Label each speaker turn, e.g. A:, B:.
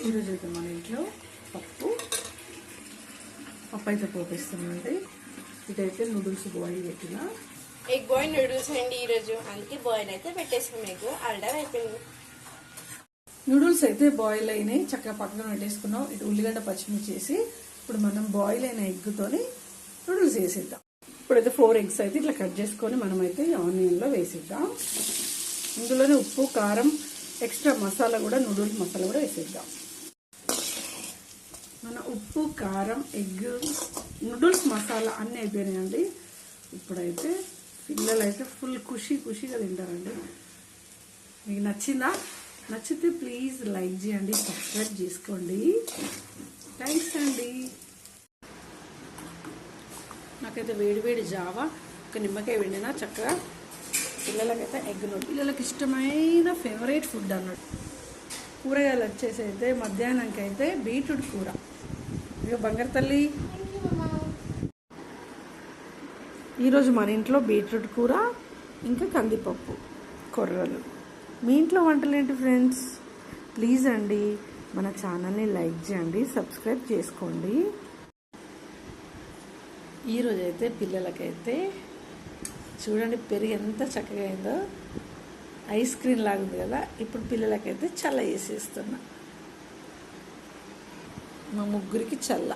A: ఈరోజు అయితే మన ఇంట్లో పప్పు అయితే పోపిస్తున్నామండి. ఇదైతే నూడిల్స్ బాయిల్ పెట్టిన
B: ఎగ్ బాయిల్ నూడిల్స్ అండి ఈరోజు. అందుకే బాయిల్ అయితే పెట్టేసుకున్నాం. ఎగ్ ఆల్రెడీ అయిపోయింది.
A: నూడిల్స్ అయితే బాయిల్ అయినాయి, చక్కగా పక్కన పెట్టేసుకున్నాం. ఇటు ఉల్లిగడ్డ పచ్చిమిర్చి చేసి ఇప్పుడు మనం బాయిల్ అయిన ఎగ్తోని నూడిల్స్ వేసిద్దాం. ఇప్పుడైతే 4 eggs అయితే ఇట్లా కట్ చేసుకొని మనమైతే ఆనియన్లో వేసిద్దాం. ఇందులోనే ఉప్పు, కారం, ఎక్స్ట్రా మసాలా కూడా నూడిల్స్ మసాలా కూడా వేసిద్దాం. మన ఉప్పు, కారం, ఎగ్, నూడిల్స్ మసాలా అన్నీ అయిపోయినాయండి. ఇప్పుడైతే పిల్లలు అయితే ఫుల్ ఖుషిగా తింటారండి. మీకు నచ్చిందా? నచ్చితే ప్లీజ్ లైక్ చేయండి, సబ్స్క్రైబ్ చేసుకోండి. థ్యాంక్స్ అండి. నాకైతే వేడి జావా, ఒక నిమ్మకాయ వెండినా చక్కగా పిల్లలకైతే ఎగ్ నూడిల్స్ పిల్లలకి ఇష్టమైన ఫేవరెట్ ఫుడ్ అన్నట్టు. కూరగాయలు వచ్చేసి అయితే మధ్యాహ్నానికి అయితే బీట్రూట్ కూర. ఇక బంగారు తల్లి, ఈరోజు మన ఇంట్లో బీట్రూట్ కూర ఇంకా కందిపప్పు కొర్రలు. మీ ఇంట్లో వంటలు ఏంటి ఫ్రెండ్స్? ప్లీజ్ అండి మన ఛానల్ని లైక్ చేయండి, సబ్స్క్రైబ్ చేసుకోండి. ఈరోజు అయితే పిల్లలకైతే చూడండి పెరుగు ఎంత చక్కగా అయిందో. ఐస్ క్రీమ్ లాగుంది కదా. ఇప్పుడు పిల్లలకైతే చల్ల వేసేస్తున్నా. మా ముగ్గురికి చల్ల.